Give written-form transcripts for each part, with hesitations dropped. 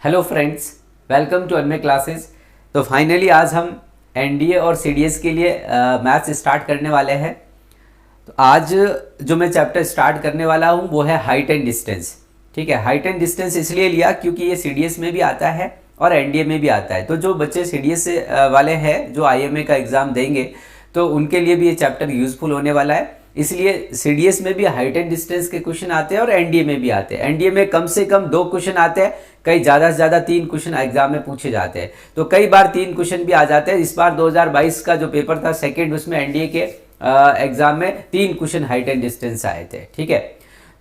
Hello friends, welcome to Anme classes. तो finally आज हम एनडीए और सीडीएस के लिए मैथ्स स्टार्ट करने वाले हैं। तो आज जो मैं चैप्टर स्टार्ट करने वाला हूँ वो है हाइट एंड डिस्टेंस। ठीक है, हाइट एंड डिस्टेंस इसलिए लिया क्योंकि ये सीडीएस में भी आता है और एनडीए में भी आता है। तो जो बच्चे सीडीएस से वाले हैं जो आईएमए का एग्ज़ाम देंगे तो उनके लिए भी ये चैप्टर यूज़फुल होने वाला है। इसलिए सीडीएस में भी हाइट एंड डिस्टेंस के क्वेश्चन आते हैं और एनडीए में भी आते हैं। एनडीए में कम से कम 2 क्वेश्चन आते हैं, कई ज़्यादा से ज़्यादा 3 क्वेश्चन एग्जाम में पूछे जाते हैं। तो कई बार 3 क्वेश्चन भी आ जाते हैं। इस बार 2022 का जो पेपर था सेकेंड, उसमें एनडीए के एग्जाम में 3 क्वेश्चन हाइट एंड डिस्टेंस आए थे। ठीक है,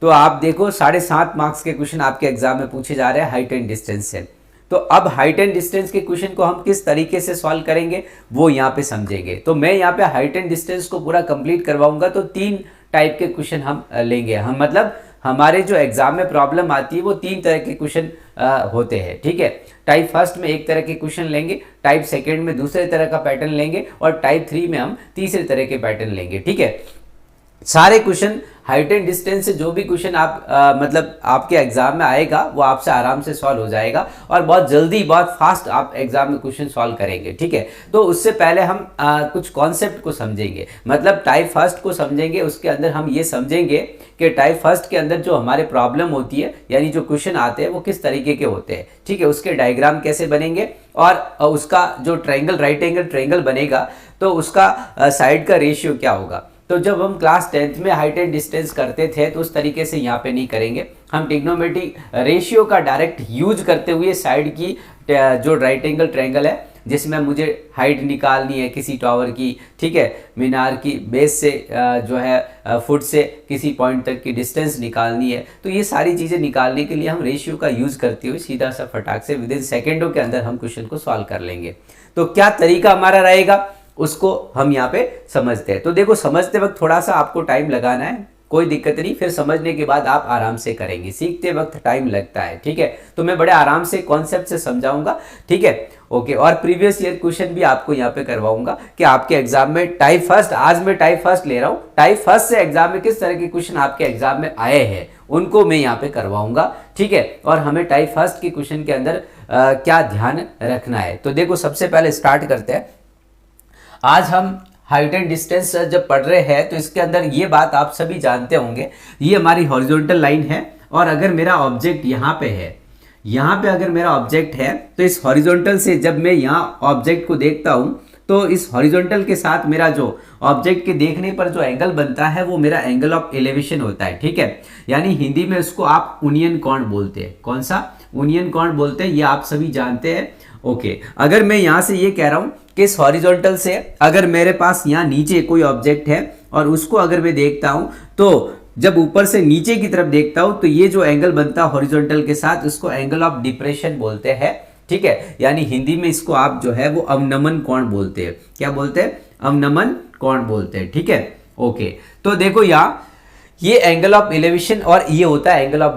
तो आप देखो 7.5 मार्क्स के क्वेश्चन आपके एग्जाम में पूछे जा रहे हैं हाइट एंड डिस्टेंस से। तो अब हाइट एंड डिस्टेंस के क्वेश्चन को हम किस तरीके से सॉल्व करेंगे वो यहाँ पे समझेंगे। तो मैं यहाँ पे हाइट एंड डिस्टेंस को पूरा कंप्लीट करवाऊंगा। तो 3 टाइप के क्वेश्चन हम लेंगे। हम मतलब हमारे जो एग्जाम में प्रॉब्लम आती है वो 3 तरह के क्वेश्चन होते हैं। ठीक है, टाइप फर्स्ट में एक तरह के क्वेश्चन लेंगे, टाइप सेकंड में दूसरे तरह का पैटर्न लेंगे और टाइप 3 में हम तीसरे तरह के पैटर्न लेंगे। ठीक है, सारे क्वेश्चन हाइट एंड डिस्टेंस से जो भी क्वेश्चन आप मतलब आपके एग्जाम में आएगा वो आपसे आराम से सॉल्व हो जाएगा और बहुत जल्दी बहुत फास्ट आप एग्जाम में क्वेश्चन सॉल्व करेंगे। ठीक है, तो उससे पहले हम कुछ कॉन्सेप्ट को समझेंगे, मतलब टाइप फर्स्ट को समझेंगे। उसके अंदर हम ये समझेंगे कि टाइप फर्स्ट के अंदर जो हमारे प्रॉब्लम होती है यानी जो क्वेश्चन आते हैं वो किस तरीके के होते हैं। ठीक है, उसके डायग्राम कैसे बनेंगे और उसका जो ट्रायंगल राइट एंगल ट्रायंगल बनेगा तो उसका साइड का रेशियो क्या होगा। तो जब हम क्लास 10th में हाइट एंड डिस्टेंस करते थे तो उस तरीके से यहाँ पे नहीं करेंगे। हम ट्रिग्नोमेट्रिक रेशियो का डायरेक्ट यूज करते हुए साइड की जो राइट एंगल ट्रायंगल है जिसमें मुझे हाइट निकालनी है किसी टावर की, ठीक है, मीनार की बेस से जो है फुट से किसी पॉइंट तक की डिस्टेंस निकालनी है। तो ये सारी चीज़ें निकालने के लिए हम रेशियो का यूज़ करते हुए सीधा सा फटाक से विदिन सेकेंडों के अंदर हम क्वेश्चन को सॉल्व कर लेंगे। तो क्या तरीका हमारा रहेगा उसको हम यहाँ पे समझते हैं। तो देखो, समझते वक्त थोड़ा सा आपको टाइम लगाना है, कोई दिक्कत नहीं, फिर समझने के बाद आप आराम से करेंगे। सीखते वक्त टाइम लगता है। ठीक है, तो मैं बड़े आराम से कॉन्सेप्ट से समझाऊंगा। ठीक है, ओके। और प्रीवियस ईयर क्वेश्चन भी आपको यहाँ पे करवाऊंगा कि आपके एग्जाम में टाइप फर्स्ट, आज मैं टाइप फर्स्ट ले रहा हूँ, टाइप फर्स्ट से एग्जाम में किस तरह के क्वेश्चन आपके एग्जाम में आए हैं उनको मैं यहाँ पे करवाऊंगा। ठीक है, और हमें टाइप फर्स्ट के क्वेश्चन के अंदर क्या ध्यान रखना है। तो देखो, सबसे पहले स्टार्ट करते हैं। आज हम हाइट एंड डिस्टेंस जब पढ़ रहे हैं तो इसके अंदर ये बात आप सभी जानते होंगे, ये हमारी हॉरिजॉन्टल लाइन है और अगर मेरा ऑब्जेक्ट यहाँ पे है, यहाँ पे अगर मेरा ऑब्जेक्ट है तो इस हॉरिजॉन्टल से जब मैं यहाँ ऑब्जेक्ट को देखता हूँ तो इस हॉरिजॉन्टल के साथ मेरा जो ऑब्जेक्ट के देखने पर जो एंगल बनता है वो मेरा एंगल ऑफ एलिवेशन होता है। ठीक है, यानी हिंदी में उसको आप उनियन कोण बोलते हैं। कौन सा? उनियन कोण बोलते हैं, ये आप सभी जानते हैं। ओके, अगर मैं यहाँ से ये कह रहा हूँ कि इस हॉरिजॉन्टल से अगर मेरे पास यहाँ नीचे कोई ऑब्जेक्ट है और उसको अगर मैं देखता हूँ तो जब ऊपर से नीचे की तरफ देखता हूँ तो ये जो एंगल बनता है हॉरिजॉन्टल के साथ उसको एंगल ऑफ डिप्रेशन बोलते हैं। ठीक है, यानी हिंदी में इसको आप जो है वो अवनमन कोण बोलते हैं। क्या बोलते हैं? अवनमन कोण बोलते हैं। ठीक है, ओके। तो देखो, यहाँ ये एंगल ऑफ एलिवेशन और ये होता है एंगल ऑफ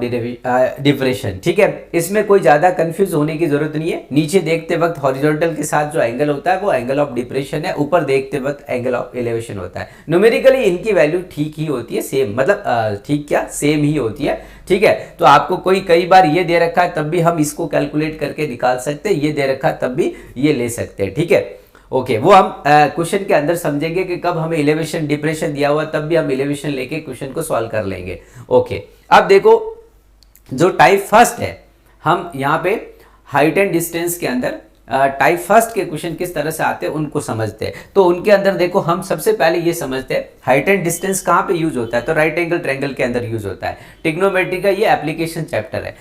डिप्रेशन। ठीक है, इसमें कोई ज्यादा कंफ्यूज होने की जरूरत नहीं है। नीचे देखते वक्त हॉरिजॉन्टल के साथ जो एंगल होता है वो एंगल ऑफ डिप्रेशन है, ऊपर देखते वक्त एंगल ऑफ एलिवेशन होता है। न्यूमेरिकली इनकी वैल्यू ठीक ही होती है, सेम, मतलब ठीक क्या, सेम ही होती है। ठीक है, तो आपको कोई कई बार ये दे रखा है तब भी हम इसको कैलकुलेट करके निकाल सकते हैं, ये दे रखा है तब भी ये ले सकते हैं। ठीक है, ओके, वो हम क्वेश्चन के अंदर समझेंगे कि कब हमें एलिवेशन डिप्रेशन दिया हुआ तब भी हम एलिवेशन लेके क्वेश्चन को सॉल्व कर लेंगे। ओके, अब देखो, जो टाइप फर्स्ट है, हम यहाँ पे हाइट एंड डिस्टेंस के अंदर टाइप फर्स्ट के क्वेश्चन किस तरह से आते हैं उनको समझते हैं। तो उनके अंदर देखो, हम सबसे पहले ये समझते हैं हाइट एंड डिस्टेंस कहाँ पे यूज होता है। तो राइट एंगल ट्रायंगल के अंदर यूज होता है। ट्रिग्नोमेट्री का ये एप्लीकेशन चैप्टर है।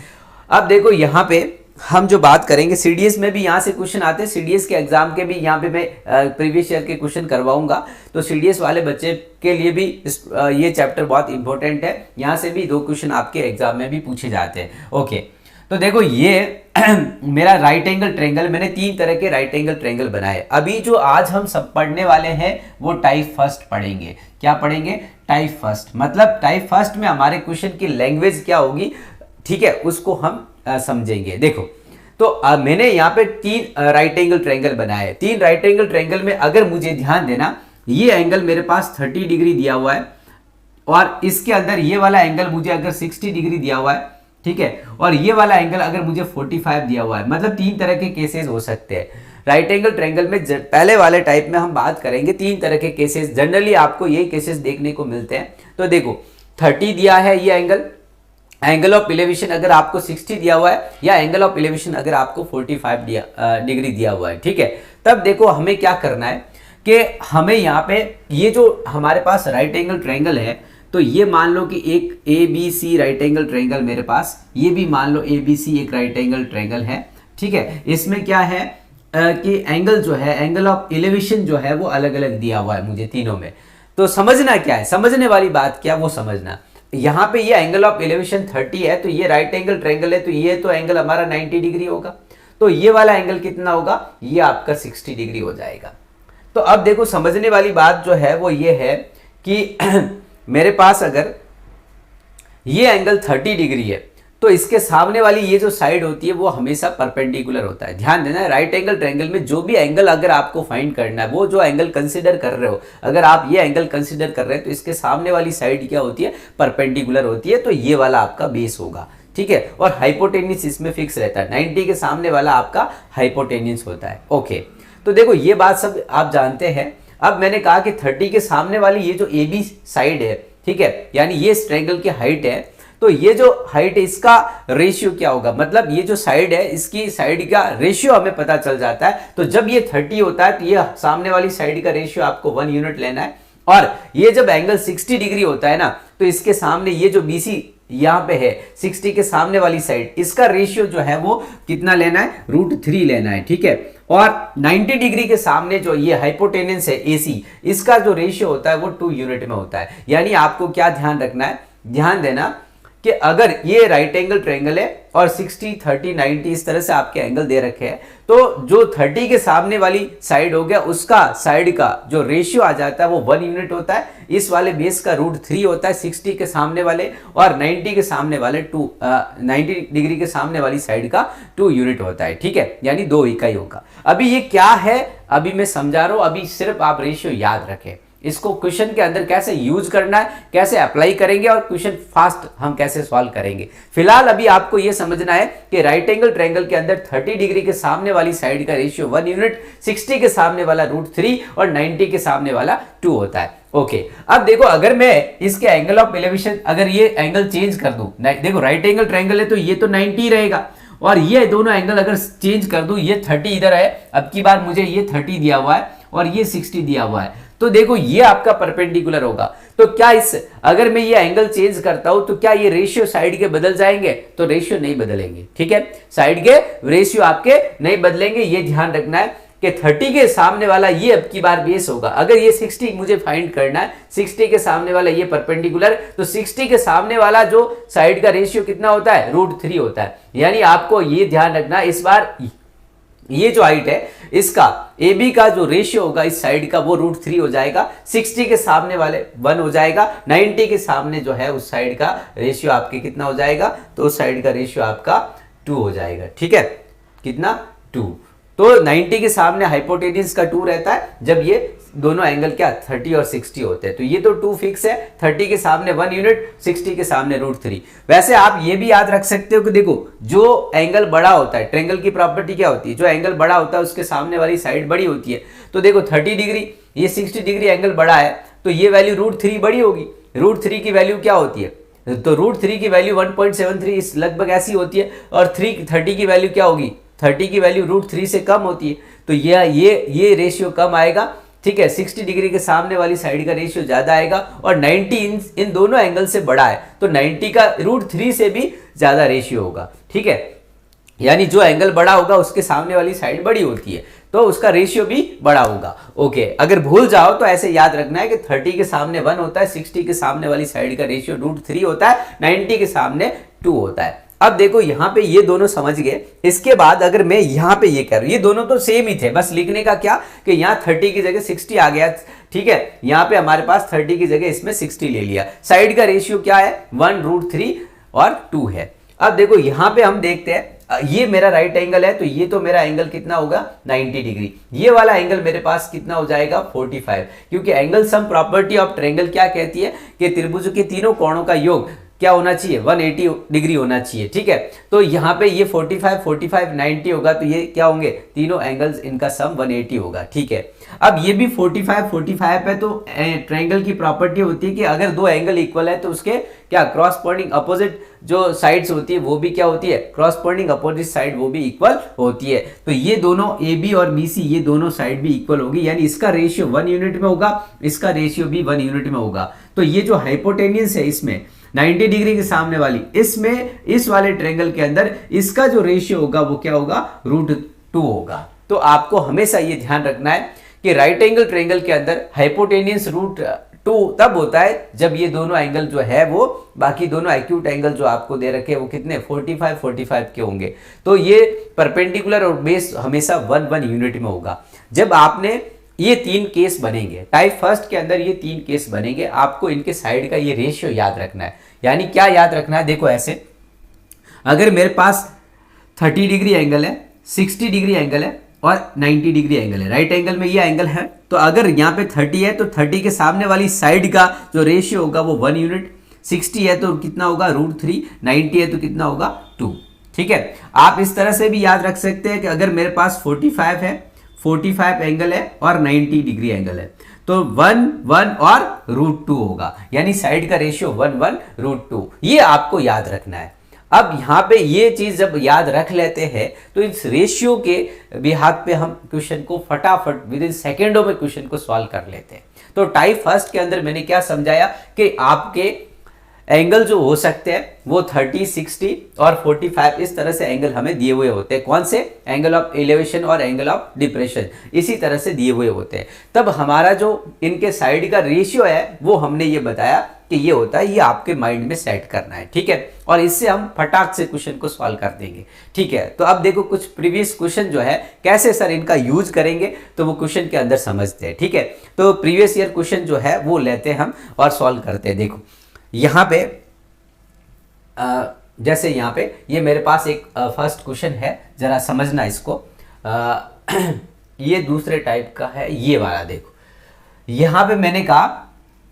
अब देखो, यहाँ पे हम जो बात करेंगे, सीडीएस में भी यहाँ से क्वेश्चन आते हैं, सीडीएस के एग्जाम के भी यहाँ पे मैं प्रीवियस ईयर के क्वेश्चन करवाऊंगा। तो सीडीएस वाले बच्चे के लिए भी ये चैप्टर बहुत इंपॉर्टेंट है। यहाँ से भी 2 क्वेश्चन आपके एग्जाम में भी पूछे जाते हैं। ओके, तो देखो, ये मेरा राइट एंगल ट्रायंगल, मैंने 3 तरह के राइट एंगल ट्रायंगल बनाए। अभी जो आज हम सब पढ़ने वाले हैं वो टाइप फर्स्ट पढ़ेंगे। क्या पढ़ेंगे? Type first. मतलब टाइप फर्स्ट में हमारे क्वेश्चन की लैंग्वेज क्या होगी, ठीक है, उसको हम समझेंगे। देखो, तो मैंने यहाँ पे 3 राइट एंगल ट्रायंगल बनाए। 3 राइट एंगल ट्रायंगल में अगर मुझे ध्यान देना, ये एंगल मेरे पास 30 डिग्री दिया हुआ है और इसके अंदर ये वाला एंगल मुझे अगर 60 डिग्री दिया हुआ है ठीक है। और ये वाला एंगल अगर मुझे 45 दिया हुआ है, मतलब 3 तरह के केसेस हो सकते हैं राइट एंगल ट्रायंगल में। पहले वाले टाइप में हम बात करेंगे 3 तरह के केसेस, जनरली आपको यही केसेस देखने को मिलते हैं। तो देखो 30 दिया है ये एंगल ऑफ एलिवेशन अगर आपको 60 दिया हुआ है, या एंगल ऑफ एलिवेशन अगर आपको 45 डिग्री दिया हुआ है, ठीक है। तब देखो हमें क्या करना है कि हमें यहाँ पे ये जो हमारे पास राइट एंगल ट्रायंगल है, तो ये मान लो कि एक ABC राइट एंगल ट्रायंगल मेरे पास, ये भी मान लो ABC एक राइट एंगल ट्रायंगल है, ठीक है। इसमें क्या है कि एंगल जो है, एंगल ऑफ एलिवेशन जो है वो अलग अलग दिया हुआ है मुझे तीनों में। तो समझना क्या है, समझने वाली बात क्या वो समझना। यहाँ पे ये एंगल ऑफ एलिवेशन 30 है, तो ये राइट एंगल ट्रायंगल है, तो ये तो एंगल हमारा 90 डिग्री होगा। तो ये वाला एंगल कितना होगा, ये आपका 60 डिग्री हो जाएगा। तो अब देखो समझने वाली बात जो है वो ये है कि मेरे पास अगर ये एंगल 30 डिग्री है, तो इसके सामने वाली ये जो साइड होती है वो हमेशा परपेंडिकुलर होता है। ध्यान देना, राइट एंगल ट्रायंगल में जो भी एंगल अगर आपको फाइंड करना है, वो जो एंगल कंसीडर कर रहे हो, अगर आप ये एंगल कंसीडर कर रहे हैं तो इसके सामने वाली साइड क्या होती है, परपेंडिकुलर होती है। तो ये वाला आपका बेस होगा, ठीक है। और हाइपोटेन्यूस इसमें फिक्स रहता है, 90 के सामने वाला आपका हाइपोटेन्यूस होता है। ओके, तो देखो ये बात सब आप जानते हैं। अब मैंने कहा कि 30 के सामने वाली ये जो AB साइड है, ठीक है, यानी ये इस ट्रायंगल की हाइट है, तो ये जो हाइट है इसका रेशियो क्या होगा, मतलब ये जो साइड है इसकी साइड का रेशियो हमें पता चल जाता है। तो जब ये 30 होता है तो ये सामने वाली साइड का रेशियो आपको 1 यूनिट लेना है। और ये जब एंगल 60 डिग्री होता है ना, तो इसके सामने ये जो BC यहाँ पे है 60 के सामने वाली साइड, इसका रेशियो जो है वो कितना लेना है, √3 लेना है, ठीक है। और 90 डिग्री के सामने जो ये हाइपोटेन्यूस है AC, इसका जो रेशियो होता है वो 2 यूनिट में होता है। यानी आपको क्या ध्यान रखना है, ध्यान देना कि अगर ये राइट एंगल ट्रायंगल है और 60, 30, 90 इस तरह से आपके एंगल दे रखे हैं, तो जो 30 के सामने वाली साइड हो गया उसका साइड का जो रेशियो आ जाता है वो 1 यूनिट होता है। इस वाले बेस का √3 होता है 60 के सामने वाले, और 90 के सामने वाले 90 डिग्री के सामने वाली साइड का 2 यूनिट होता है, ठीक है, यानी 2 इकाई होगा। अभी ये क्या है अभी मैं समझा रहा हूं, अभी सिर्फ आप रेशियो याद रखें। इसको क्वेश्चन के अंदर कैसे यूज करना है, कैसे अप्लाई करेंगे, और क्वेश्चन फास्ट हम कैसे सॉल्व करेंगे। फिलहाल अभी आपको यह समझना है कि राइट एंगल ट्रायंगल के अंदर 30 डिग्री के सामने वाली साइड का रेशियो 1 यूनिट, 60 के सामने वाला √3 और 90 के सामने वाला 2 होता है। ओके, अब देखो अगर मैं इसके एंगल ऑफ एलिवेशन अगर ये एंगल चेंज कर दूं, देखो राइट एंगल ट्रायंगल है तो ये तो 90 रहेगा, और ये दोनों एंगल अगर चेंज कर दूं, ये 30 इधर है, अब की बार मुझे ये 30 दिया हुआ है और ये 60 दिया हुआ है, तो देखो ये आपका परपेंडिकुलर होगा। तो क्या इस अगर मैं ये एंगल चेंज करता हूं तो क्या ये रेशियो साइड के बदल जाएंगे, तो रेशियो नहीं बदलेंगे, ठीक है, साइड के रेशियो आपके नहीं बदलेंगे। ये ध्यान रखना है कि 30 के सामने वाला ये अब की बार बेस होगा। अगर ये 60 मुझे फाइंड करना है, 60 के सामने वाला ये परपेंडिकुलर, तो 60 के सामने वाला जो साइड का रेशियो कितना होता है, √3 होता है। यानी आपको ये ध्यान रखना इस बार ये जो हाइट है इसका AB का जो रेशियो होगा इस साइड का वो √3 हो जाएगा, 60 के सामने वाले 1 हो जाएगा, 90 के सामने जो है उस साइड का रेशियो आपके कितना हो जाएगा, तो उस साइड का रेशियो आपका 2 हो जाएगा, ठीक है, कितना 2। तो 90 के सामने हाइपोटेन्यूस का 2 रहता है जब ये दोनों एंगल क्या 30 और 60 होते हैं, तो ये तो 2 फिक्स है, 30 के सामने 1 यूनिट, 60 के सामने √3। वैसे आप ये भी याद रख सकते हो कि देखो जो एंगल बड़ा होता है, ट्रायंगल की प्रॉपर्टी क्या होती है, जो एंगल बड़ा होता है उसके सामने वाली साइड बड़ी होती है। तो देखो 30 डिग्री, ये 60 डिग्री एंगल बड़ा है, तो ये वैल्यू √3 बड़ी होगी। √3 की वैल्यू क्या होती है, तो √3 की वैल्यू 1.73 इस लगभग ऐसी होती है, और 30 की वैल्यू क्या होगी, 30 की वैल्यू √3 से कम होती है, तो ये रेशियो कम आएगा, ठीक है। 60 डिग्री के सामने वाली साइड का रेशियो ज्यादा आएगा, और 90 इन दोनों एंगल से बड़ा है, तो 90 का √3 से भी ज्यादा रेशियो होगा, ठीक है। यानी जो एंगल बड़ा होगा उसके सामने वाली साइड बड़ी होती है, तो उसका रेशियो भी बड़ा होगा। ओके, अगर भूल जाओ तो ऐसे याद रखना है कि 30 के सामने 1 होता है, 60 के सामने वाली साइड का रेशियो √3 होता है, 90 के सामने 2 होता है। अब देखो यहाँ पे ये दोनों समझ गए। इसके बाद अगर मैं यहाँ पे ये कह रहा हूँ, ये दोनों तो सेम ही थे, बस लिखने का क्या कि यहाँ 30 की जगह 60 आ गया, ठीक है। यहाँ पे हमारे पास 30 की जगह इसमें 60 ले लिया। साइड का रेशियो क्या है, 1 √3 और 2 है। अब देखो यहाँ पे हम देखते हैं, ये मेरा राइट एंगल है, तो ये तो मेरा एंगल कितना होगा 90 डिग्री। ये वाला एंगल मेरे पास कितना हो जाएगा 45, क्योंकि angle sum property of triangle क्या कहती है कि त्रिभुज के तीनों कोणों का योग क्या होना चाहिए, 180 डिग्री होना चाहिए। ठीक है, तो यहाँ पे ये 45 45 90 होगा, तो ये क्या होंगे, तीनों एंगल्स इनका सम 180 होगा। ठीक है, अब ये भी 45 45 है, तो ट्रायंगल की प्रॉपर्टी होती है कि अगर दो एंगल इक्वल है तो उसके क्या क्रॉसपोंडिंग अपोजिट जो साइड्स होती है वो भी क्या होती है, क्रॉसपोंडिंग अपोजिट साइड वो भी इक्वल होती है। तो ये दोनों AB और BC ये दोनों साइड भी इक्वल होगी, यानी इसका रेशियो 1 यूनिट में होगा, इसका रेशियो भी 1 यूनिट में होगा। तो ये जो हाइपोटेनियस है इसमें 90 डिग्री के सामने वाली, इसमें इस वाले ट्रायंगल के अंदर इसका जो रेशियो होगा वो क्या होगा, √2 होगा। तो आपको हमेशा ये ध्यान रखना है कि राइट एंगल ट्रायंगल के अंदर हाइपोटेनियस √2 तब होता है जब ये दोनों एंगल जो है वो बाकी दोनों एक्यूट एंगल जो आपको दे रखे हैं वो कितने 45 45 के होंगे। तो ये परपेंडिकुलर और बेस हमेशा 1 1 यूनिट में होगा। जब आपने ये 3 केस बनेंगे, टाइप फर्स्ट के अंदर ये 3 केस बनेंगे, आपको इनके साइड का ये रेशियो याद रखना है। यानी क्या याद रखना है, देखो ऐसे अगर मेरे पास 30 डिग्री एंगल है, 60 डिग्री एंगल है और 90 डिग्री एंगल है, राइट एंगल में ये एंगल है, तो अगर यहाँ पे 30 है तो 30 के सामने वाली साइड का जो रेशियो होगा वो 1 यूनिट, 60 है तो कितना होगा √3, 90 है तो कितना होगा 2। ठीक है, आप इस तरह से भी याद रख सकते हैं कि अगर मेरे पास 45 है, 45 एंगल है और 90 डिग्री एंगल है, तो 1 1 और √2 होगा, यानी साइड का रेशियो 1 1 √2, ये आपको याद रखना है। अब यहाँ पे ये चीज जब याद रख लेते हैं तो इस रेशियो के बिहाफ पे हम क्वेश्चन को फटाफट विद इन सेकेंडों में क्वेश्चन को सॉल्व कर लेते हैं। तो टाइप फर्स्ट के अंदर मैंने क्या समझाया कि आपके एंगल जो हो सकते हैं वो 30 60 और 45 इस तरह से एंगल हमें दिए हुए होते हैं। कौन से, एंगल ऑफ एलिवेशन और एंगल ऑफ डिप्रेशन इसी तरह से दिए हुए होते हैं। तब हमारा जो इनके साइड का रेशियो है वो हमने ये बताया कि ये होता है, ये आपके माइंड में सेट करना है। ठीक है, और इससे हम फटाक से क्वेश्चन को सॉल्व कर देंगे। ठीक है, तो अब देखो कुछ प्रीवियस क्वेश्चन जो है कैसे सर इनका यूज करेंगे तो वो क्वेश्चन के अंदर समझते हैं। ठीक है, तो प्रीवियस ईयर क्वेश्चन जो है वो लेते हैं हम और सॉल्व करते हैं। देखो यहाँ पे जैसे यहाँ पे ये मेरे पास एक फर्स्ट क्वेश्चन है, जरा समझना इसको। ये दूसरे टाइप का है, ये वाला देखो, यहाँ पे मैंने कहा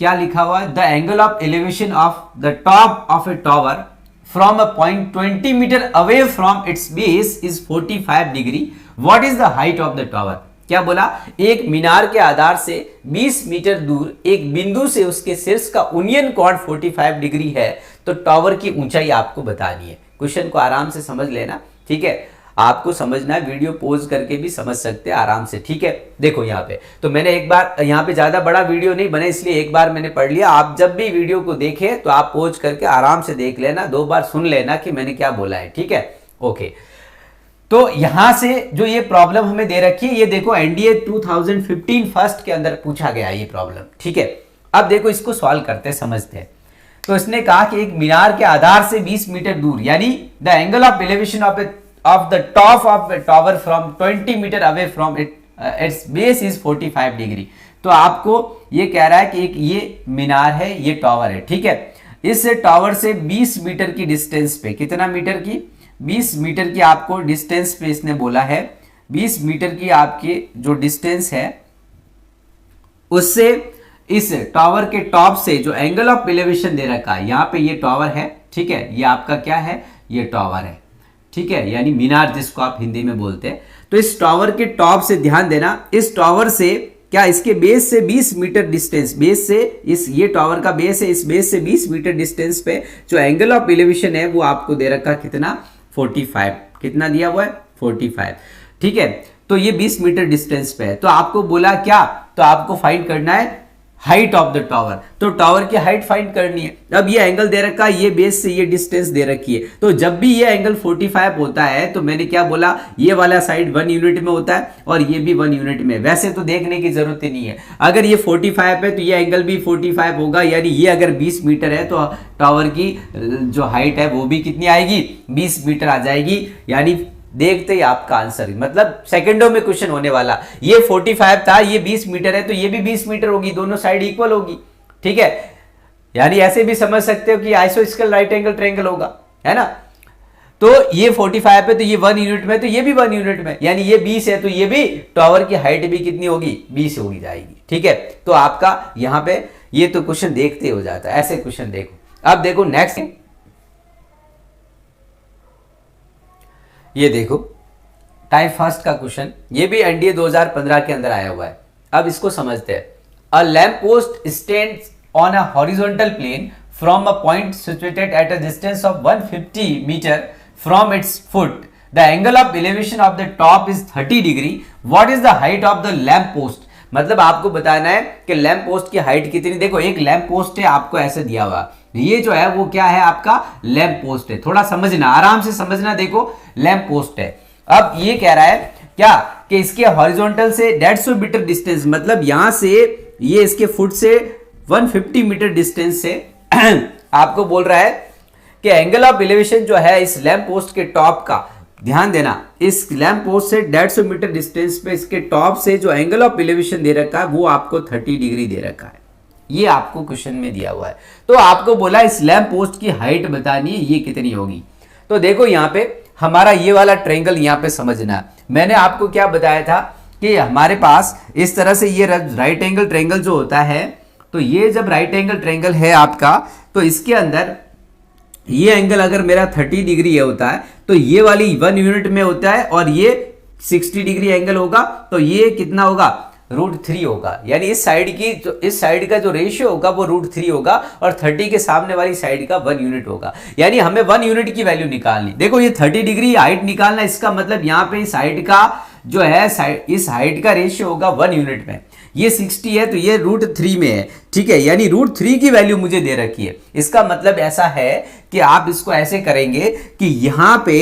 क्या लिखा हुआ है, the angle of elevation of the top of a tower from a point 20 metre away from its base is 45 degree, what is the height of the tower. क्या बोला, एक मीनार के आधार से 20 मीटर दूर एक बिंदु से उसके शीर्ष का उन्नयन कोण 45 डिग्री है, तो टावर की ऊंचाई आपको बतानी है। क्वेश्चन को आराम से समझ लेना। ठीक है, आपको समझना है, वीडियो पॉज करके भी समझ सकते हैं आराम से। ठीक है, देखो यहाँ पे तो मैंने एक बार, यहाँ पे ज्यादा बड़ा वीडियो नहीं बने इसलिए एक बार मैंने पढ़ लिया। आप जब भी वीडियो को देखें तो आप पॉज करके आराम से देख लेना, 2 बार सुन लेना कि मैंने क्या बोला है। ठीक है, ओके। तो यहां से जो ये प्रॉब्लम हमें दे रखी है, ये देखो एनडीए 2015 फर्स्ट के अंदर पूछा गया ये प्रॉब्लम। ठीक है, अब देखो इसको सॉल्व करते हैं, समझते हैं। तो इसने कहा कि एक मीनार के आधार से 20 मीटर दूर, यानी the angle of elevation of the top of tower from 20 metre away from its base is 45 degree. तो आपको ये कह रहा है कि एक ये मीनार है, ये टावर है। ठीक है, इस टावर से 20 मीटर की डिस्टेंस पे, कितना मीटर की, 20 मीटर की आपको डिस्टेंस पे इसने बोला है, 20 मीटर की आपकी जो डिस्टेंस है उससे इस टावर के टॉप से जो एंगल ऑफ एलिवेशन दे रखा है, यहाँ पे ये टावर है। ठीक है, ये आपका क्या है, ये टावर है। ठीक है, यानी मीनार जिसको आप हिंदी में बोलते हैं। तो इस टावर के टॉप से ध्यान देना, इस टावर से क्या, इसके बेस से 20 मीटर डिस्टेंस, बेस से इस ये टावर का बेस है, इस बेस से 20 मीटर डिस्टेंस पे जो एंगल ऑफ एलिवेशन है वो आपको दे रखा कितना, 45। कितना दिया हुआ है, 45। ठीक है, तो ये 20 मीटर डिस्टेंस पे है। तो आपको बोला क्या, तो आपको फाइंड करना है हाइट ऑफ द टावर। तो टावर की हाइट फाइंड करनी है। अब ये एंगल दे रखा है, ये बेस से ये डिस्टेंस दे रखी है। तो जब भी ये एंगल 45 होता है तो मैंने क्या बोला, ये वाला साइड 1 यूनिट में होता है और ये भी 1 यूनिट में। वैसे तो देखने की जरूरत ही नहीं है, अगर ये 45 है तो ये एंगल भी 45 होगा, यानी ये अगर 20 मीटर है तो टावर की जो हाइट है वो भी कितनी आएगी, 20 मीटर आ जाएगी। यानी देखते ही आपका आंसर, मतलब सेकंडों में क्वेश्चन होने वाला। ये 45 था, ये 20 मीटर है तो ये भी 20 मीटर होगी, दोनों साइड इक्वल होगी। ठीक है, यानी ऐसे भी समझ सकते हो कि आइसोस्केल राइट एंगल ट्रायंगल होगा, है ना। तो ये 45 है तो ये 1 यूनिट में, तो ये भी 1 यूनिट में, यानी ये 20 है तो ये भी टावर की हाइट भी कितनी होगी, 20 होगी जाएगी। ठीक है, तो आपका यहाँ पे ये तो क्वेश्चन देखते हो जाता है। ऐसे क्वेश्चन देखो, अब देखो नेक्स्ट, ये देखो टाइप फर्स्ट का क्वेश्चन, ये भी एनडीए 2015 के अंदर आया हुआ है। अब इसको समझते हैं। A lamp post stands on a horizontal plane from a point situated at a distance of 150 metre from its foot. The angle of elevation of the top is 30 degree. What is the height of the lamp post? मतलब आपको बताना है कि lamp post की height कितनी। देखो एक lamp post है, आपको ऐसे दिया हुआ, ये जो है वो क्या है, आपका लैम्प पोस्ट है। थोड़ा समझना, आराम से समझना। देखो लैम्प पोस्ट है। अब ये कह रहा है क्या कि इसके हॉरिजॉन्टल से 150 मीटर डिस्टेंस, मतलब यहां से ये इसके फुट से 150 मीटर डिस्टेंस से आपको बोल रहा है कि एंगल ऑफ एलिवेशन जो है इस लैम्प पोस्ट के टॉप का, ध्यान देना, इस लैम्प पोस्ट से 150 मीटर डिस्टेंस पे इसके टॉप से जो एंगल ऑफ एलिवेशन दे रखा है वो आपको 30 डिग्री दे रखा है। ये आपको क्वेश्चन में दिया हुआ है। तो आपको बोला इस लैम्प पोस्ट की हाइट बतानी है, ये कितनी होगी। तो देखो यहाँ पे हमारा ये वाला ट्रायंगल यहाँ पे समझना है। मैंने आपको क्या बताया था कि हमारे पास इस तरह से ये राइट एंगल ट्रायंगल जो होता है, तो ये जब राइट एंगल ट्रायंगल है आपका, तो इसके अंदर ये एंगल अगर मेरा 30 डिग्री होता है तो ये वाली 1 यूनिट में होता है, और ये 60 डिग्री एंगल होगा तो ये कितना होगा, √3 होगा। यानी इस साइड का जो रेशियो होगा वो √3 होगा, और 30 के सामने वाली साइड का 1 यूनिट होगा। यानी हमें 1 यूनिट की वैल्यू निकालनी। देखो ये 30 डिग्री हाइट निकालना, इसका मतलब यहाँ पे इस हाइट का जो है इस हाइट का रेशियो होगा 1 यूनिट में। ये 60 है तो ये √3 में है, ठीक है। यानी √3 की वैल्यू मुझे दे रखी है। इसका मतलब ऐसा है कि आप इसको ऐसे करेंगे कि यहां पे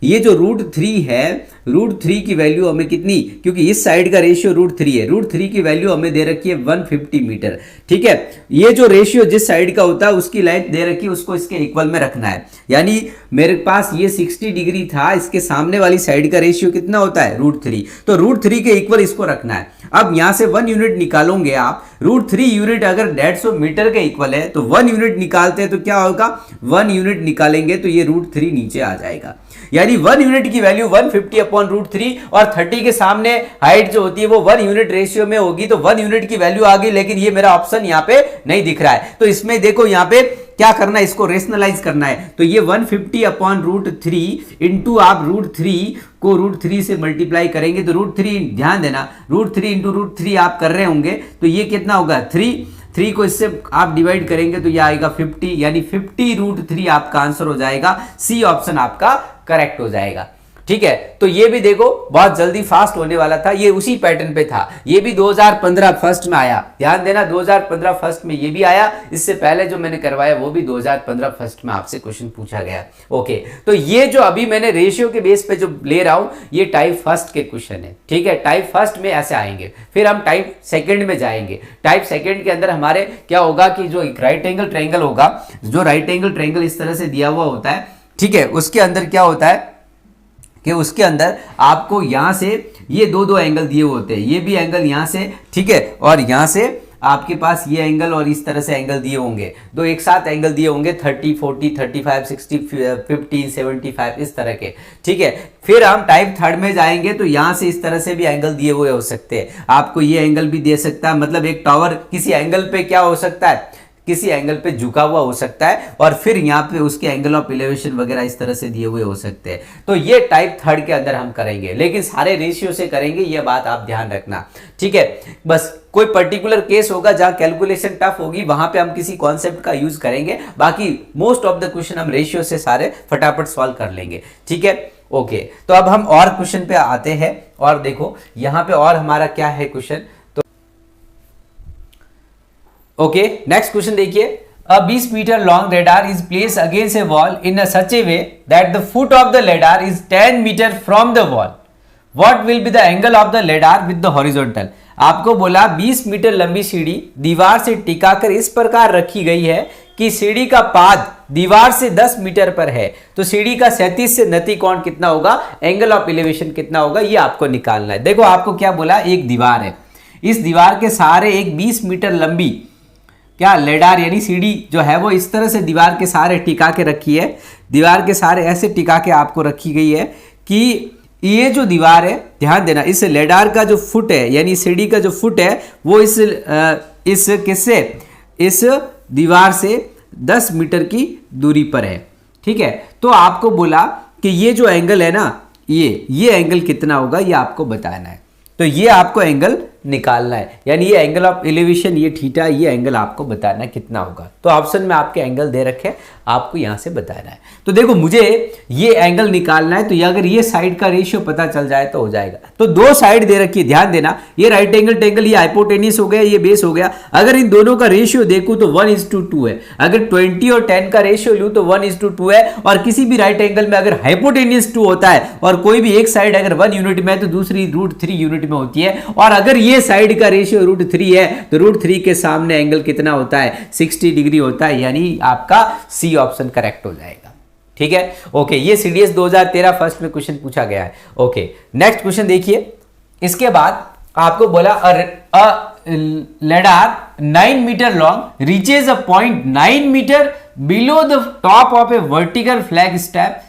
ये जो √3 है, √3 की वैल्यू हमें कितनी, क्योंकि इस साइड का रेशियो √3 है, √3 की वैल्यू हमें दे रखी है 150 मीटर, ठीक है। ये जो रेशियो जिस साइड का होता है उसकी लेंथ दे रखी है, उसको इसके इक्वल में रखना है। यानी मेरे पास ये 60 डिग्री था, इसके सामने वाली साइड का रेशियो कितना होता है, √3, तो √3 के इक्वल इसको रखना है। अब यहां से 1 यूनिट निकालोगे आप, √3 यूनिट अगर 150 मीटर के इक्वल है तो 1 यूनिट निकालते हैं तो क्या होगा, 1 यूनिट निकालेंगे तो ये √3 नीचे आ जाएगा। यानी 1 यूनिट की वैल्यू 150/√3, और 30 के सामने हाइट जो होती है वो 1 यूनिट रेशियो में होगी, तो 1 यूनिट की वैल्यू आ गई। लेकिन ये मेरा ऑप्शन यहाँ पे नहीं दिख रहा है, तो इसमें देखो यहाँ पे क्या करना है, इसको रेशनलाइज करना है। तो ये 150/√3 इंटू आप √3 को √3 से मल्टीप्लाई करेंगे तो √3, ध्यान देना, √3 इंटू √3 आप कर रहे होंगे तो ये कितना होगा, 3 को इससे आप डिवाइड करेंगे तो ये आएगा 50, यानी 50√3 आपका आंसर हो जाएगा। सी ऑप्शन आपका करेक्ट हो जाएगा, ठीक है। तो ये भी देखो बहुत जल्दी फास्ट होने वाला था, ये उसी पैटर्न पे था। ये भी 2015 फर्स्ट में आया, ध्यान देना 2015 फर्स्ट में ये भी आया। इससे पहले जो मैंने करवाया वो भी 2015 फर्स्ट में आपसे क्वेश्चन पूछा गया। ओके, तो ये जो अभी मैंने रेशियो के बेस पे जो ले रहा हूं ये टाइप फर्स्ट के क्वेश्चन है, ठीक है। टाइप फर्स्ट में ऐसे आएंगे, फिर हम टाइप सेकेंड में जाएंगे। टाइप सेकेंड के अंदर हमारे क्या होगा कि जो राइट एंगल ट्रायंगल होगा, जो राइट एंगल ट्रायंगल इस तरह से दिया हुआ होता है, ठीक है, उसके अंदर क्या होता है कि उसके अंदर आपको यहां से ये दो एंगल दिए हुए होते हैं, ये भी एंगल यहां से, ठीक है, और यहां से आपके पास ये एंगल और इस तरह से एंगल दिए होंगे, दो एक साथ एंगल दिए होंगे 30, 40, 35, 60, 50, 75 इस तरह के, ठीक है। फिर हम टाइप थर्ड में जाएंगे तो यहां से इस तरह से भी एंगल दिए हुए हो सकते हैं। आपको ये एंगल भी दे सकता है, मतलब एक टावर किसी एंगल पे क्या हो सकता है, किसी एंगल पे झुका हुआ हो सकता है, और फिर यहाँ पे उसके एंगल ऑफ एलिवेशन वगैरह इस तरह से दिए हुए हो सकते हैं। तो ये टाइप थर्ड के अंदर हम करेंगे, लेकिन सारे रेशियो से करेंगे, ये बात आप ध्यान रखना, ठीक है। बस कोई पर्टिकुलर केस होगा जहां कैलकुलेशन टफ होगी, वहां पे हम किसी कॉन्सेप्ट का यूज करेंगे, बाकी मोस्ट ऑफ द क्वेश्चन हम रेशियो से सारे फटाफट सॉल्व कर लेंगे, ठीक है। ओके, तो अब हम और क्वेश्चन पे आते हैं, और देखो यहाँ पे और हमारा क्या है क्वेश्चन। ओके, नेक्स्ट क्वेश्चन देखिए। A 20 metre long ladder is place against a wall in a such a way that the foot of the ladder is 10 metre from the wall. What will be the angle of the ladder with the horizontal. आपको बोला 20 metre लंबी सीढ़ी दीवार से टिकाकर इस प्रकार रखी गई है कि सीढ़ी का पाद दीवार से 10 मीटर पर है, तो सीढ़ी का 37 से 29 कोण कितना होगा, एंगल ऑफ एलिवेशन कितना होगा, ये आपको निकालना है। देखो आपको क्या बोला, एक दीवार है, इस दीवार के सहारे एक 20 मीटर लंबी क्या लेडार यानी सीढ़ी जो है वो इस तरह से दीवार के सहारे टिका के रखी है, दीवार के सहारे ऐसे टिका के आपको रखी गई है कि ये जो दीवार है, ध्यान देना, इस लेडार का जो फुट है यानी सीढ़ी का जो फुट है वो इस किससे, इस दीवार से 10 मीटर की दूरी पर है। ठीक है, तो आपको बोला कि ये जो एंगल है ना, ये एंगल कितना होगा ये आपको बताना है। तो ये आपको एंगल निकालना है, यानी ये एंगल ऑफ एलिवेशन, ये थीटा, ये एंगल आपको बताना है कितना होगा। तो ऑप्शन में आपके एंगल दे रखे हैं, आपको यहां से बताना है। तो देखो मुझे ये एंगल निकालना है, तो ये अगर ये साइड का रेशियो पता चल जाए तो हो जाएगा। तो दो साइड दे रखी है, ध्यान देना, ये राइट एंगल ट्रायंगल, ये हाइपोटेन्यूस हो गया, ये बेस हो गया। अगर इन दोनों का रेशियो देखूं तो 1:2 है। अगर 20 और 10 का रेशियो लूं तो 1:2 है। और किसी भी राइट एंगल में अगर हाइपोटेन्यूस 2 होता है और कोई भी एक साइड अगर 1 यूनिट में है तो दूसरी √3 यूनिट में होती है। और अगर ये साइड का रेशियो √3 है तो √3 के सामने एंगल कितना होता है, 60 डिग्री होता है, यानी आपका सी ऑप्शन करेक्ट हो जाएगा। ठीक है, ओके, ये सीडीएस 2013 फर्स्ट में क्वेश्चन पूछा गया है। ओके, नेक्स्ट क्वेश्चन देखिए। इसके बाद आपको बोला ladder 9 metre long reaches a point 9 metre below the top of a vertical flag step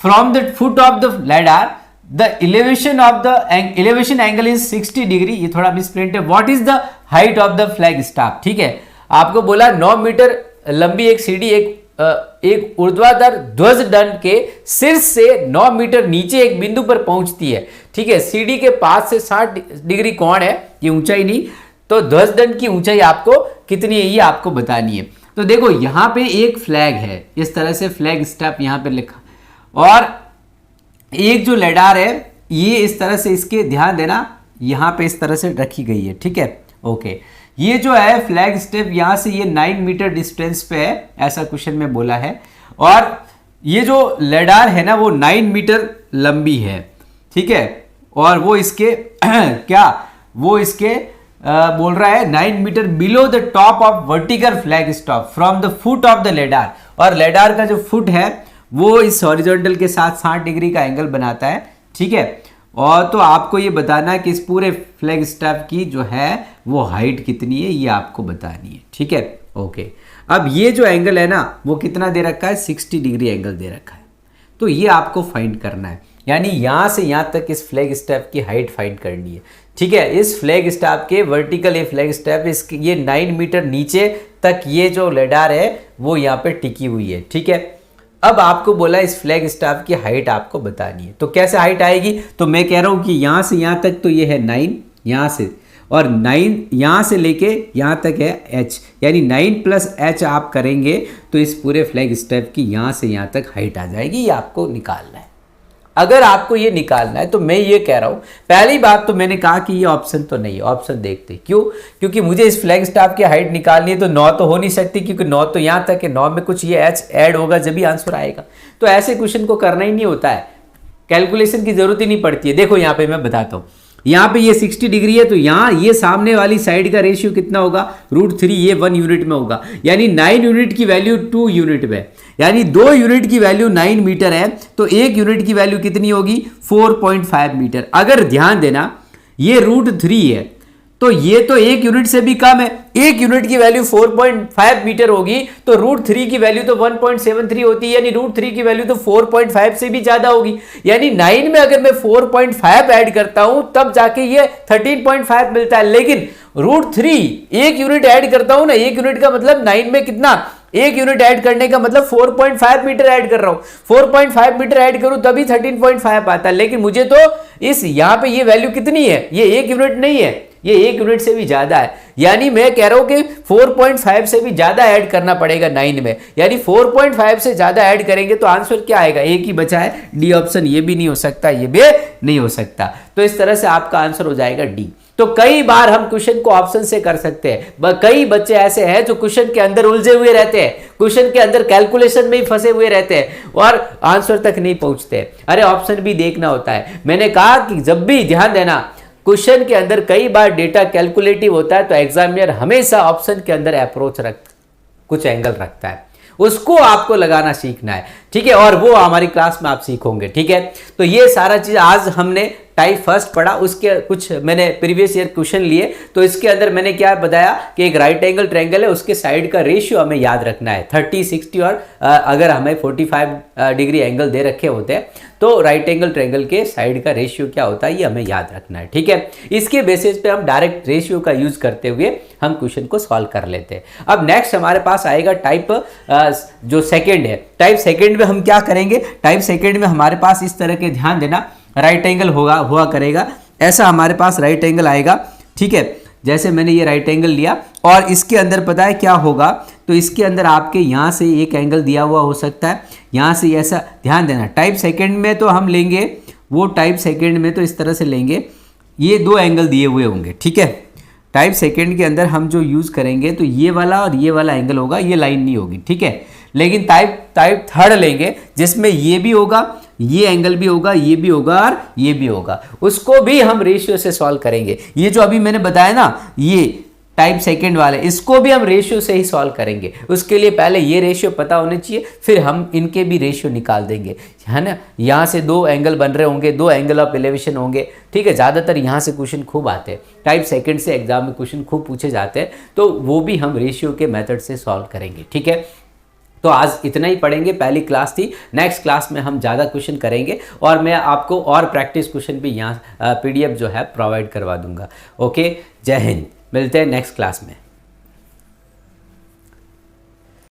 from the foot of the ladder, the elevation angle is 60 degree. ये थोड़ा मिसप्रिंट है। What is the height of the flag staff? ठीक है, आपको बोला 9 metre लंबी एक सीढ़ी एक ऊर्ध्वाधर ध्वज दंड के शीर्ष से 9 मीटर नीचे एक बिंदु पर पहुंचती है। ठीक है, सीढ़ी के 5 से 60 डिग्री कोण है, ये ऊंचाई नहीं, तो ध्वज दंड की ऊंचाई आपको कितनी है ये आपको बतानी है। तो देखो यहां पे एक फ्लैग है, इस तरह से फ्लैग स्टाफ यहां पे लिखा, और एक जो लेडार है ये इस तरह से, इसके ध्यान देना यहां पे इस तरह से रखी गई है। ठीक है, ओके, ये जो है फ्लैग स्टेप यहां से ये 9 मीटर डिस्टेंस पे है, ऐसा क्वेश्चन में बोला है। और ये जो लेडार है ना वो 9 मीटर लंबी है। ठीक है, और वो इसके क्या वो इसके बोल रहा है 9 metre below the top of vertical flag stop from the foot of the ladder. और लेडार का जो फुट है वो इस हॉरिजॉन्टल के साथ 60 डिग्री का एंगल बनाता है। ठीक है, और तो आपको ये बताना है कि इस पूरे फ्लैग स्टाफ की जो है वो हाइट कितनी है, ये आपको बतानी है। ठीक है, ओके, अब ये जो एंगल है ना वो कितना दे रखा है, 60 डिग्री एंगल दे रखा है। तो ये आपको फाइंड करना है, यानी यहां से यहां तक इस फ्लैग स्टाफ की हाइट फाइंड करनी है। ठीक है, इस फ्लैग स्टाफ के वर्टिकल ये फ्लैग स्टाफ इसके ये 9 मीटर नीचे तक ये जो लेडार है वो यहाँ पे टिकी हुई है। ठीक है, अब आपको बोला इस फ्लैग स्टाफ की हाइट आपको बतानी है। तो कैसे हाइट आएगी, तो मैं कह रहा हूं कि यहां से यहां तक तो ये है 9 यहां से, और 9 यहां से लेके यहां तक है h, यानी 9 + h आप करेंगे तो इस पूरे फ्लैग स्टाफ की यहां से यहां तक हाइट आ जाएगी। ये आपको निकालना है। अगर आपको ये निकालना है तो मैं ये कह रहा हूं, पहली बात तो मैंने कहा कि ये ऑप्शन तो नहीं है, ऑप्शन देखते क्यों, क्योंकि मुझे इस फ्लैग स्टाफ की हाइट निकालनी है तो 9 तो हो नहीं सकती, क्योंकि 9 तो यहां तक है, 9 में कुछ ये h ऐड होगा जब भी आंसर आएगा। तो ऐसे क्वेश्चन को करना ही नहीं होता है, कैलकुलेशन की जरूरत ही नहीं पड़ती है। देखो यहाँ पे मैं बताता हूँ, यहाँ पे ये 60 डिग्री है तो यहाँ ये सामने वाली साइड का रेशियो कितना होगा, √3, ये 1 यूनिट में होगा, यानी 9 यूनिट की वैल्यू 2 यूनिट में, यानी 2 यूनिट की वैल्यू 9 मीटर है तो 1 यूनिट की वैल्यू कितनी होगी, 4.5 मीटर। अगर ध्यान देना ये √3 है तो ये तो 1 यूनिट से भी कम है, 1 यूनिट की वैल्यू 4.5 मीटर होगी तो √3 की वैल्यू तो 1.73 होती है, यानी √3 की वैल्यू तो 4.5 से भी ज्यादा होगी। यानी 9 में अगर मैं 4.5 ऐड करता हूं तब जाके ये 13.5 मिलता है, लेकिन √3 1 यूनिट ऐड करता हूं ना, 1 यूनिट का मतलब 9 में कितना, 1 यूनिट ऐड करने का मतलब 4.5 मीटर ऐड कर रहा हूं, 4.5 मीटर ऐड करूं तभी 13.5 आता है, लेकिन मुझे तो इस यहां पे ये वैल्यू कितनी है, ये 1 यूनिट नहीं है, ये 1 यूनिट से भी ज्यादा है। यानी मैं कह रहा हूं कि 4.5 से भी ज्यादा ऐड करना पड़ेगा 9 में, यानी 4.5 से ज्यादा ऐड करेंगे तो आंसर क्या आएगा, एक ही बचा है डी ऑप्शन, ये भी नहीं हो सकता, ये भी नहीं हो सकता। तो इस तरह से आपका आंसर हो जाएगा डी। तो कई बार हम क्वेश्चन को ऑप्शन से कर सकते हैं, कई बच्चे ऐसे हैं जो क्वेश्चन के अंदर उलझे हुए रहते हैं, क्वेश्चन के अंदर कैलकुलेशन में ही फंसे हुए रहते हैं और आंसर तक नहीं पहुंचते। अरे ऑप्शन भी देखना होता है। मैंने कहा कि जब भी ध्यान देना क्वेश्चन के अंदर कई बार डेटा कैलकुलेटिव होता है तो एग्जामिनर हमेशा ऑप्शन के अंदर अप्रोच कुछ एंगल रखता है, उसको आपको लगाना सीखना है। ठीक है, और वो हमारी क्लास में आप सीखोगे। ठीक है, तो ये सारा चीज आज हमने टाइप फर्स्ट पढ़ा, उसके कुछ मैंने प्रीवियस ईयर क्वेश्चन लिए, तो इसके अंदर मैंने क्या बताया कि एक राइट एंगल ट्रायंगल है, उसके साइड का रेशियो हमें याद रखना है 30, 60 और अगर हमें 45 डिग्री एंगल दे रखे होते हैं तो राइट एंगल ट्रायंगल के साइड का रेशियो क्या होता है ये हमें याद रखना है। ठीक है, इसके बेसिस पे हम डायरेक्ट रेशियो का यूज करते हुए हम क्वेश्चन को सॉल्व कर लेते हैं। अब नेक्स्ट हमारे पास आएगा टाइप जो सेकंड है। टाइप सेकंड में हम क्या करेंगे, टाइप सेकंड में हमारे पास इस तरह के, ध्यान देना, राइट एंगल हुआ करेगा, ऐसा हमारे पास राइट एंगल आएगा। ठीक है, जैसे मैंने ये राइट एंगल लिया और इसके अंदर पता है क्या होगा, तो इसके अंदर आपके यहाँ से एक एंगल दिया हुआ हो सकता है, यहाँ से ऐसा, ध्यान देना। टाइप सेकंड में तो हम लेंगे, वो टाइप सेकंड में तो इस तरह से लेंगे, ये दो एंगल दिए हुए होंगे। ठीक है, टाइप सेकंड के अंदर हम जो यूज़ करेंगे तो ये वाला और ये वाला एंगल होगा, ये लाइन नहीं होगी। ठीक है, लेकिन टाइप थर्ड लेंगे जिसमें ये भी होगा, ये एंगल भी होगा, ये भी होगा और ये भी होगा, उसको भी हम रेशियो से सॉल्व करेंगे। ये जो अभी मैंने बताया ना, ये टाइप सेकंड वाले, इसको भी हम रेशियो से ही सॉल्व करेंगे। उसके लिए पहले ये रेशियो पता होने चाहिए, फिर हम इनके भी रेशियो निकाल देंगे, है ना। यहाँ से दो एंगल बन रहे होंगे, दो एंगल ऑफ एलिवेशन होंगे। ठीक है, ज़्यादातर यहाँ से क्वेश्चन खूब आते हैं, टाइप सेकंड से एग्जाम में क्वेश्चन खूब पूछे जाते हैं, तो वो भी हम रेशियो के मेथड से सॉल्व करेंगे। ठीक है, तो आज इतना ही पढ़ेंगे, पहली क्लास थी। नेक्स्ट क्लास में हम ज़्यादा क्वेश्चन करेंगे और मैं आपको और प्रैक्टिस क्वेश्चन भी यहाँ PDF जो है प्रोवाइड करवा दूंगा। ओके, जय हिंद, मिलते हैं नेक्स्ट क्लास में।